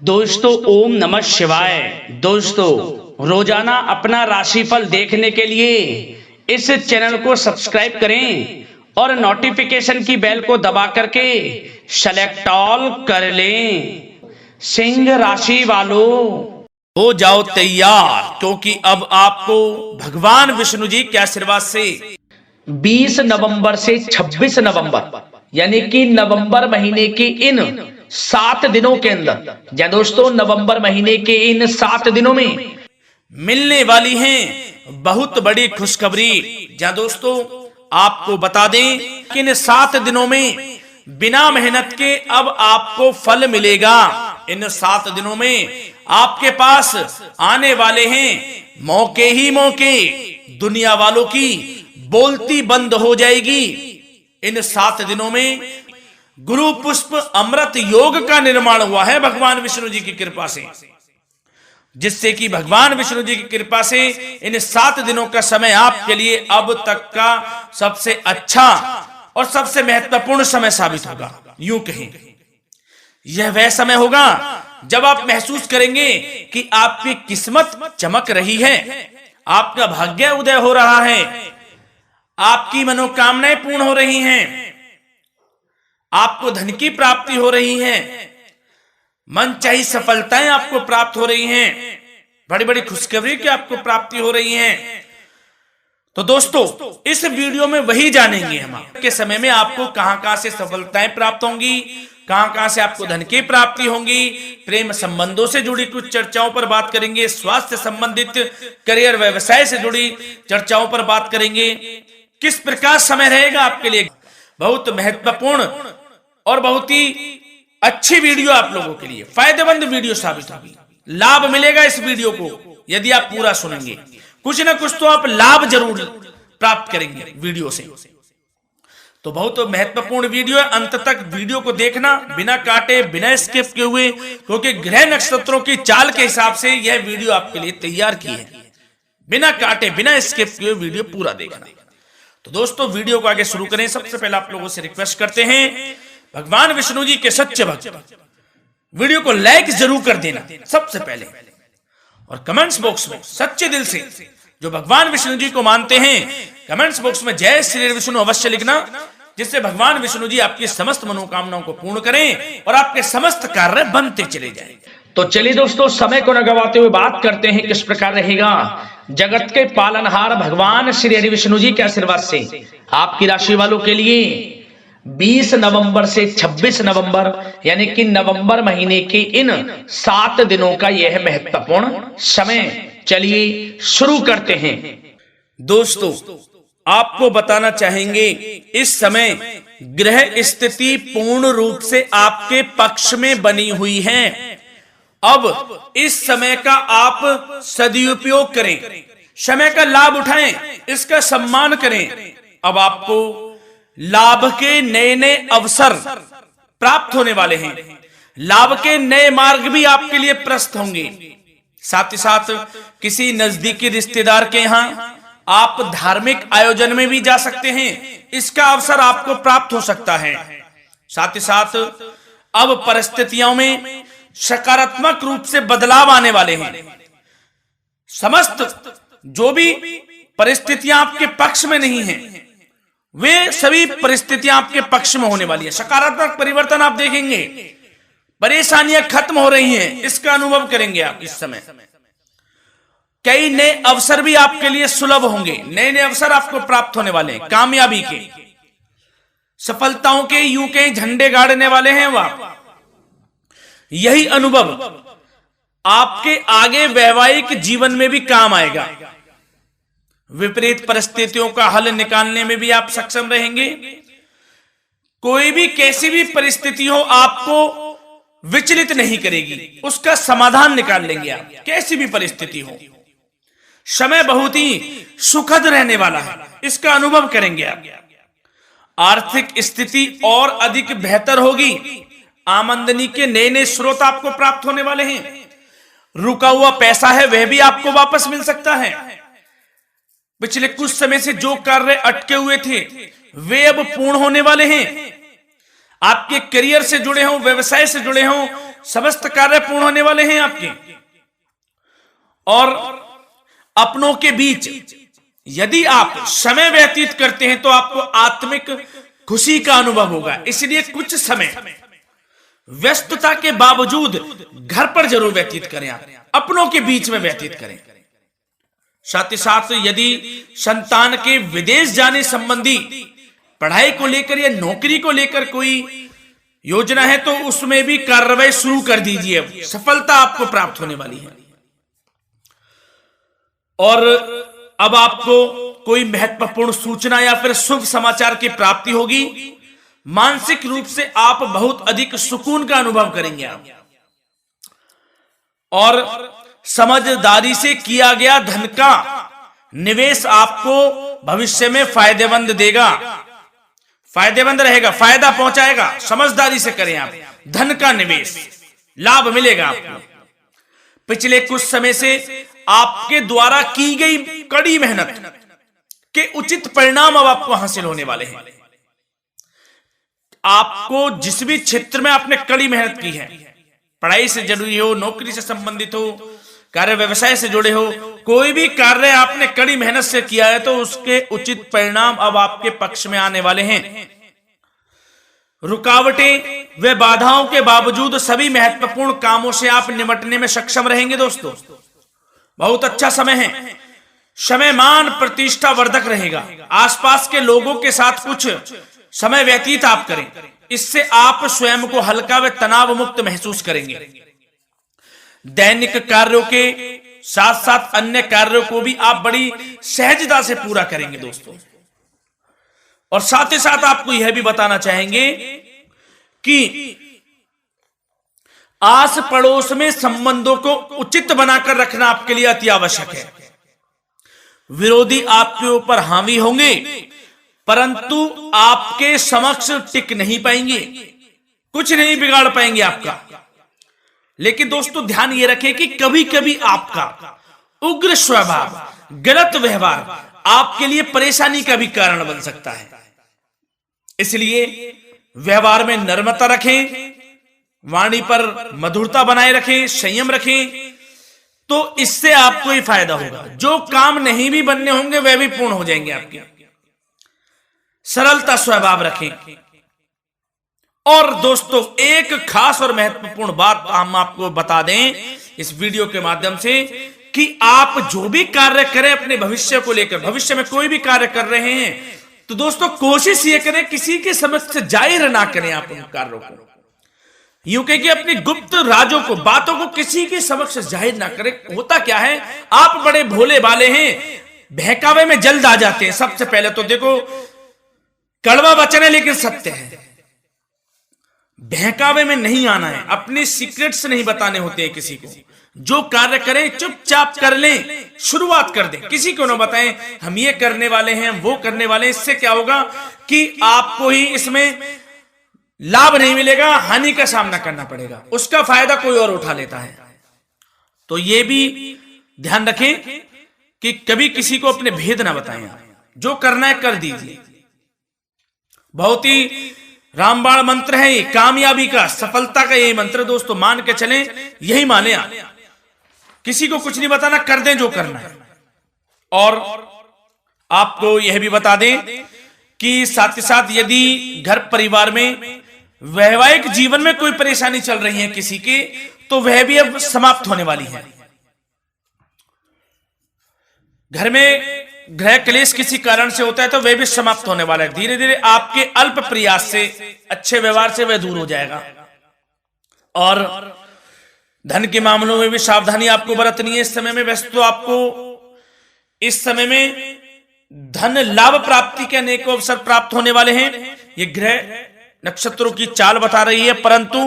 दोस्तों ओम नमः शिवाय। दोस्तों रोजाना अपना राशिफल देखने के लिए इस चैनल को सब्सक्राइब करें और नोटिफिकेशन की बेल को दबा करके सेलेक्ट ऑल कर लें। सिंह राशि वालों हो जाओ तैयार, क्योंकि अब आपको भगवान विष्णु जी के आशीर्वाद से 20 नवंबर से 26 नवंबर यानी कि नवंबर महीने की इन 7 दिनों के अंदर, या दोस्तों नवंबर महीने के इन 7 दिनों में मिलने वाली हैं बहुत बड़ी खुशखबरी। जहां दोस्तों आपको बता दें कि इन 7 दिनों में बिना मेहनत के अब आपको फल मिलेगा। इन 7 दिनों में आपके पास आने वाले हैं मौके ही मौके। दुनिया वालों की बोलती बंद हो जाएगी। इन 7 दिनों में गुरु पुष्प अमृत योग का निर्माण हुआ है भगवान विष्णु जी की कृपा से, जिससे कि भगवान विष्णु जी की कृपा से इन 7 दिनों का समय आपके लिए अब तक का सबसे अच्छा और सबसे महत्वपूर्ण समय साबित होगा। यूं कहें यह वह समय होगा जब आप महसूस करेंगे कि आपकी किस्मत चमक रही है, आपका भाग्य उदय हो रहा है, आपकी मनोकामनाएं पूर्ण हो रही हैं, आपको धन की प्राप्ति हो रही है, मनचाही सफलताएं आपको प्राप्त हो रही हैं, बड़ी बड़ी खुशखबरी की आपको प्राप्ति हो रही है। तो दोस्तों इस वीडियो में वही जानेंगे हम के समय में आपको कहां से सफलताएं प्राप्त होंगी, कहां से आपको धन की प्राप्ति होंगी, प्रेम संबंधों से जुड़ी कुछ चर्चाओं पर बात करेंगे, स्वास्थ्य संबंधित करियर व्यवसाय से जुड़ी चर्चाओं पर बात करेंगे। किस प्रकार समय रहेगा आपके लिए, बहुत महत्वपूर्ण और बहुत ही अच्छी वीडियो आप लोगों के लिए फायदेमंद वीडियो साबित होगी। लाभ मिलेगा इस वीडियो को यदि आप पूरा सुनेंगे, कुछ ना कुछ तो आप लाभ जरूर प्राप्त करेंगे वीडियो से। तो बहुत महत्वपूर्ण वीडियो है, अंत तक वीडियो को देखना बिना काटे बिना स्किप किए हुए, क्योंकि ग्रह नक्षत्रों की चाल के हिसाब से यह वीडियो आपके लिए तैयार की है। बिना काटे बिना स्किप किए वीडियो पूरा देखना। तो दोस्तों वीडियो को आगे शुरू करें। सबसे पहले आप लोगों से रिक्वेस्ट करते हैं, भगवान विष्णु जी के सच्चे भक्त वीडियो को लाइक जरूर कर देना सबसे पहले, और कमेंट्स बॉक्स में सच्चे दिल से जो भगवान विष्णु जी को मानते हैं कमेंट्स बॉक्स में जय श्री विष्णु अवश्य लिखना, जिससे भगवान विष्णु जी आपकी समस्त मनोकामनाओं को पूर्ण करें और आपके समस्त कार्य बनते चले जाएं। तो चलिए दोस्तों समय को न गवाते हुए बात करते हैं किस प्रकार रहेगा जगत के पालनहार भगवान श्री हरि विष्णु जी के आशीर्वाद से आपकी राशि वालों के लिए 20 नवंबर से 26 नवंबर यानी कि नवंबर महीने के इन 7 दिनों का यह महत्वपूर्ण समय। चलिए शुरू करते हैं। दोस्तों आपको बताना चाहेंगे इस समय ग्रह स्थिति पूर्ण रूप से आपके पक्ष में बनी हुई है। अब इस समय का आप सदुपयोग करें, समय का लाभ उठाएं, इसका सम्मान करें। अब आपको लाभ के नए नए अवसर प्राप्त होने वाले हैं, लाभ के नए मार्ग भी आपके लिए प्रशस्त होंगे। साथ ही साथ किसी नजदीकी रिश्तेदार के यहां आप धार्मिक आयोजन में भी जा सकते हैं, इसका अवसर आपको प्राप्त हो सकता है। साथ ही साथ अब परिस्थितियों में सकारात्मक रूप से बदलाव आने वाले हैं। समस्त जो भी परिस्थितियां आपके पक्ष में नहीं हैं, वे सभी परिस्थितियां आपके पक्ष में होने वाली है। सकारात्मक परिवर्तन आप देखेंगे, परेशानियां खत्म हो रही हैं, इसका अनुभव करेंगे आप इस समय। कई नए अवसर भी आपके लिए सुलभ होंगे, नए नए अवसर आपको प्राप्त होने वाले हैं, कामयाबी के, सफलताओं के, यूं के झंडे गाड़ने वाले हैं वह। यही अनुभव आपके आगे वैवाहिक जीवन में भी काम आएगा। विपरीत परिस्थितियों का हल निकालने में भी आप सक्षम रहेंगे। कोई भी कैसी भी परिस्थिति हो आपको विचलित नहीं करेगी, उसका समाधान निकाल लेंगे आप, कैसी भी परिस्थिति हो। समय बहुत ही सुखद रहने वाला है, इसका अनुभव करेंगे आप। आर्थिक स्थिति और अधिक बेहतर होगी, आमदनी के नए नए स्रोत आपको प्राप्त होने वाले हैं। रुका हुआ पैसा है वह भी आपको वापस मिल सकता है। पिछले कुछ समय से जो कार्य अटके हुए थे वे अब पूर्ण होने वाले हैं। आपके करियर से जुड़े हों, व्यवसाय से जुड़े हों, समस्त कार्य पूर्ण होने वाले हैं आपके। और अपनों के बीच यदि आप समय व्यतीत करते हैं तो आपको आत्मिक खुशी का अनुभव होगा। इसलिए कुछ समय व्यस्तता के बावजूद घर पर जरूर व्यतीत करें, आप अपनों के बीच में व्यतीत करें। साथ ही साथ यदि संतान के विदेश जाने संबंधी पढ़ाई को लेकर या नौकरी को लेकर कोई योजना है तो उसमें भी कार्रवाई शुरू कर दीजिए, सफलता आपको प्राप्त होने वाली है। और अब आपको कोई महत्वपूर्ण सूचना या फिर शुभ समाचार की प्राप्ति होगी। मानसिक रूप से आप बहुत अधिक सुकून का अनुभव करेंगे आप। और समझदारी से किया गया धन का निवेश आपको भविष्य में फायदेमंद देगा, फायदेमंद रहेगा, फायदा पहुंचाएगा। समझदारी से करें आप, धन का निवेश लाभ मिलेगा आपको। पिछले कुछ समय से आपके द्वारा की गई कड़ी मेहनत के उचित परिणाम अब आपको हासिल होने वाले हैं। आपको जिस भी क्षेत्र में आपने कड़ी मेहनत की है, पढ़ाई से जुड़ी हो, नौकरी से संबंधित हो, कार्य व्यवसाय से जुड़े हो, कोई भी कार्य आपने कड़ी मेहनत से किया है तो उसके उचित परिणाम अब आपके पक्ष में आने वाले हैं। रुकावटें व बाधाओं के बावजूद सभी महत्वपूर्ण कामों से आप निपटने में सक्षम रहेंगे। दोस्तों बहुत अच्छा समय है, समय मान प्रतिष्ठा वर्धक रहेगा। आसपास के लोगों के साथ कुछ समय व्यतीत आप करें, इससे आप स्वयं को हल्का व तनाव मुक्त महसूस करेंगे। दैनिक कार्यों के साथ साथ अन्य कार्यों को भी आप बड़ी सहजता से पूरा करेंगे दोस्तों। और साथ ही साथ आपको यह भी बताना चाहेंगे कि आस पड़ोस में संबंधों को उचित बनाकर रखना आपके लिए अति आवश्यक है। विरोधी आपके ऊपर हावी होंगे परंतु आपके समक्ष टिक नहीं पाएंगे, कुछ नहीं बिगाड़ पाएंगे आपका। लेकिन दोस्तों ध्यान ये रखें कि कभी कभी आपका उग्र स्वभाव, गलत व्यवहार आपके लिए परेशानी का भी कारण बन सकता है। इसलिए व्यवहार में नम्रता रखें, वाणी पर मधुरता बनाए रखें, संयम रखें, तो इससे आपको ही फायदा होगा। जो काम नहीं भी बनने होंगे वह भी पूर्ण हो जाएंगे आपके। सरलता स्वभाव रखें। और दोस्तों एक खास और महत्वपूर्ण बात हम आपको बता दें इस वीडियो के माध्यम से कि आप जो भी कार्य करें अपने भविष्य को लेकर, भविष्य में कोई भी कार्य कर रहे हैं तो दोस्तों कोशिश ये करें किसी के समक्ष जाहिर ना करें आप उन कार्यों को। यूं कह कि अपनी गुप्त राजों को, बातों को किसी के समक्ष जाहिर ना करें। होता क्या है, आप बड़े भोले भाले हैं, बहकावे में जल्द आ जाते हैं। सबसे पहले तो देखो कड़वा वचन है लेकिन सत्य है, बहकावे में नहीं आना है, अपने सीक्रेट्स नहीं बताने होते हैं किसी को। जो कार्य करें चुपचाप कर लें, शुरुआत कर दें, किसी को ना बताएं हम ये करने वाले हैं, वो करने वाले हैं। इससे क्या होगा कि आपको ही इसमें लाभ नहीं मिलेगा, हानि का सामना करना पड़ेगा, उसका फायदा कोई और उठा लेता है। तो ये भी ध्यान रखें कि कभी किसी को अपने भेद ना बताएं, जो करना है कर दीजिए। बहुत ही रामबाण मंत्र है ये, कामयाबी का, सफलता का यही मंत्र दोस्तों, मान के चलें, यही माने आप। किसी को कुछ नहीं बताना, कर दें जो करना है। और आपको यह भी बता दें कि साथ ही साथ यदि घर परिवार में वैवाहिक जीवन में कोई परेशानी चल रही है किसी के, तो वह भी अब समाप्त होने वाली है। घर में गृह क्लेश किसी कारण से होता है तो वह भी समाप्त होने वाला है। धीरे धीरे आपके अल्प प्रयास से, अच्छे व्यवहार से वह दूर हो जाएगा। और धन के मामलों में भी सावधानी आपको बरतनी है इस समय में। वैसे तो आपको इस समय में धन लाभ प्राप्ति के अनेक अवसर प्राप्त होने वाले हैं, ये ग्रह नक्षत्रों की चाल बता रही है। परंतु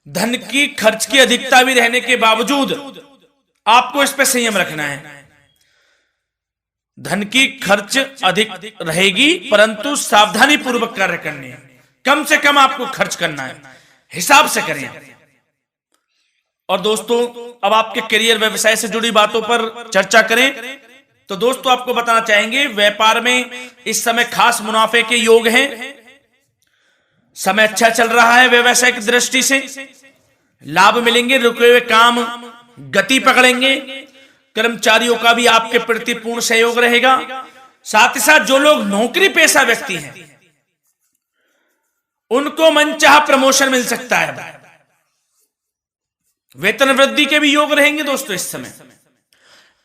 धन की खर्च की अधिकता भी रहने के बावजूद आपको इस पर संयम रखना है। धन की खर्च अधिक रहेगी परंतु सावधानी पूर्वक कार्य करने हैं, कम से कम आपको खर्च करना है, हिसाब से करें। और दोस्तों अब आपके करियर व्यवसाय से जुड़ी बातों पर चर्चा करें तो दोस्तों आपको बताना चाहेंगे व्यापार में इस समय खास मुनाफे के योग हैं। समय अच्छा चल रहा है व्यवसायिक दृष्टि से, लाभ मिलेंगे, रुके हुए काम गति पकड़ेंगे, कर्मचारियों का भी आपके प्रति पूर्ण सहयोग रहेगा। साथ ही साथ जो लोग नौकरी पेशा व्यक्ति हैं उनको मनचाहा प्रमोशन मिल सकता है, वेतन वृद्धि के भी योग रहेंगे दोस्तों। इस समय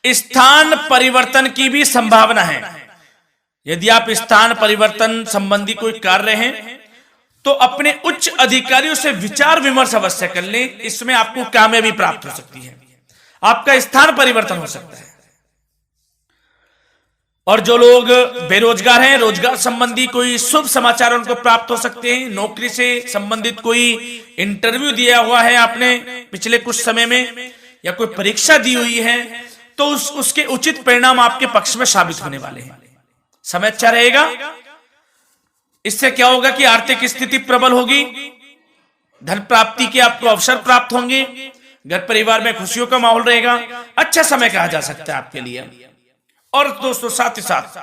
स्थान परिवर्तन की भी संभावना है। यदि आप स्थान परिवर्तन संबंधी कोई कार्य हैं तो अपने उच्च अधिकारियों से विचार विमर्श अवश्य कर लें, इसमें आपको कामयाबी प्राप्त हो सकती है, आपका स्थान परिवर्तन हो सकता है। और जो लोग बेरोजगार हैं, रोजगार संबंधी कोई शुभ समाचार उनको प्राप्त हो सकते हैं। नौकरी से संबंधित कोई इंटरव्यू दिया हुआ है आपने पिछले कुछ समय में, या कोई परीक्षा दी हुई है, तो उसके उचित परिणाम आपके पक्ष में साबित होने वाले हैं। समय अच्छा रहेगा। इससे क्या होगा कि आर्थिक स्थिति प्रबल होगी, धन प्राप्ति के आपको अवसर प्राप्त होंगे, घर परिवार में खुशियों का माहौल रहेगा। अच्छा समय कहा जा सकता है आपके लिए। और दोस्तों साथ ही साथ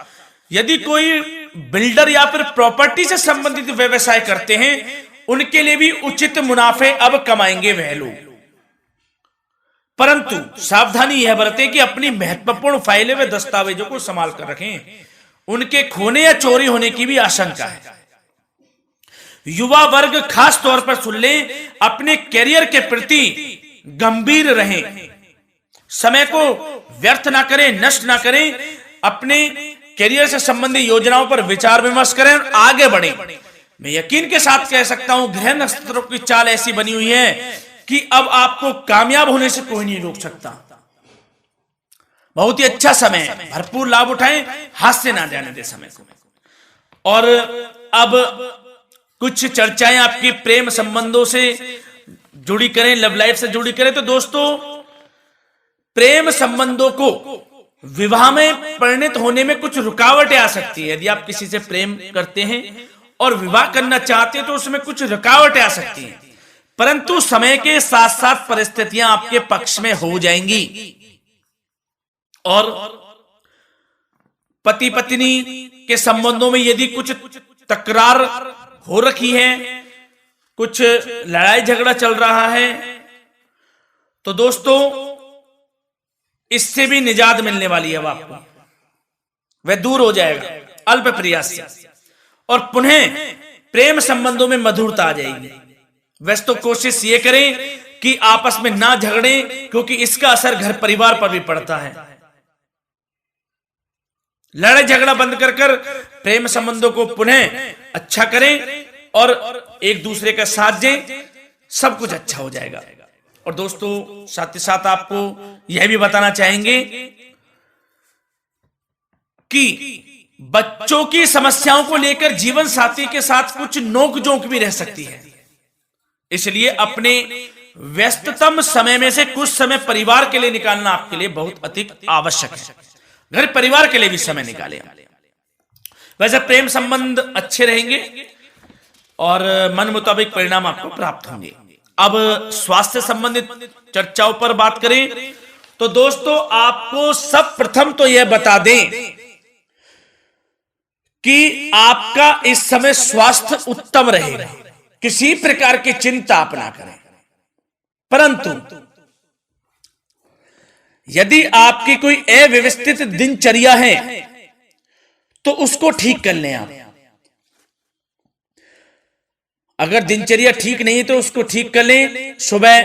यदि कोई बिल्डर या फिर प्रॉपर्टी से संबंधित व्यवसाय करते हैं, उनके लिए भी उचित मुनाफे अब कमाएंगे वह लोग। परंतु सावधानी यह बरतें कि अपनी महत्वपूर्ण फाइलें व दस्तावेजों को संभाल कर रखें, उनके खोने या चोरी होने की भी आशंका है। युवा वर्ग खास तौर पर सुन लें, अपने कैरियर के प्रति गंभीर रहें, समय को व्यर्थ ना करें, नष्ट ना करें, अपने कैरियर से संबंधित योजनाओं पर विचार विमर्श करें और आगे बढ़ें। मैं यकीन के साथ कह सकता हूं, ग्रह नक्षत्रों की चाल ऐसी बनी हुई है कि अब आपको कामयाब होने से कोई नहीं रोक सकता। बहुत ही अच्छा समय है, भरपूर लाभ उठाएं, हाथ से ना जाने दे समय को। और अब कुछ चर्चाएं आपकी प्रेम संबंधों से जुड़ी करें, लव लाइफ से जुड़ी करें। तो दोस्तों प्रेम संबंधों को विवाह में परिणत होने में कुछ रुकावटें आ सकती है। यदि आप किसी से प्रेम करते हैं और विवाह करना चाहते हैं तो उसमें कुछ रुकावटें आ सकती हैं, परंतु समय के साथ साथ परिस्थितियां आपके पक्ष में हो जाएंगी। और पति पत्नी के संबंधों में यदि कुछ तकरार हो रखी है, कुछ लड़ाई झगड़ा चल रहा है, तो दोस्तों इससे भी निजात मिलने वाली है। अब आपको वह दूर हो जाएगा अल्प प्रयास से, और पुनः प्रेम संबंधों में मधुरता आ जाएगी। वैसे तो कोशिश ये करें कि आपस में ना झगड़ें, क्योंकि इसका असर घर परिवार पर भी पड़ता है। लड़ाई झगड़ा बंद कर कर प्रेम संबंधों को पुनः अच्छा करें और एक दूसरे का साथ दें, सब कुछ अच्छा हो जाएगा। और दोस्तों साथ ही साथ आपको यह भी बताना चाहेंगे कि बच्चों की समस्याओं को लेकर जीवन साथी के साथ कुछ नोकझोंक भी रह सकती है, इसलिए अपने व्यस्ततम समय में से कुछ समय परिवार के लिए निकालना आपके लिए बहुत अधिक आवश्यक है। घर परिवार के लिए भी समय निकालें। वैसे प्रेम संबंध अच्छे रहेंगे और मन मुताबिक परिणाम आपको प्राप्त होंगे। अब स्वास्थ्य संबंधित चर्चाओं पर बात करें तो दोस्तों आपको सब प्रथम तो यह बता दें कि आपका इस समय स्वास्थ्य उत्तम रहेगा, किसी प्रकार की चिंता आप ना करें। परंतु यदि आपकी कोई अव्यवस्थित दिनचर्या है तो उसको ठीक कर लें आप। अगर दिनचर्या ठीक नहीं तो उसको ठीक कर लें। सुबह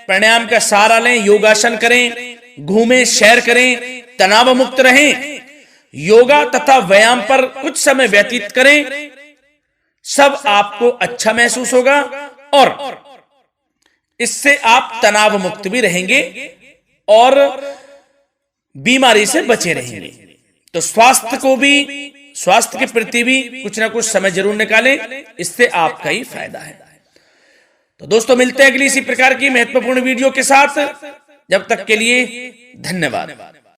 प्राणायाम का सहारा लें, योगासन करें, घूमें, सैर करें, तनाव मुक्त रहें, योगा तथा व्यायाम पर कुछ समय व्यतीत करें। सब आपको अच्छा महसूस होगा और इससे आप तनाव मुक्त भी रहेंगे और बीमारी से बचे रहेंगे। तो स्वास्थ्य के प्रति भी कुछ ना कुछ समय जरूर निकालें, इससे आपका ही फायदा है। तो दोस्तों मिलते हैं अगली इसी प्रकार की महत्वपूर्ण वीडियो के साथ। जब तक के लिए धन्यवाद।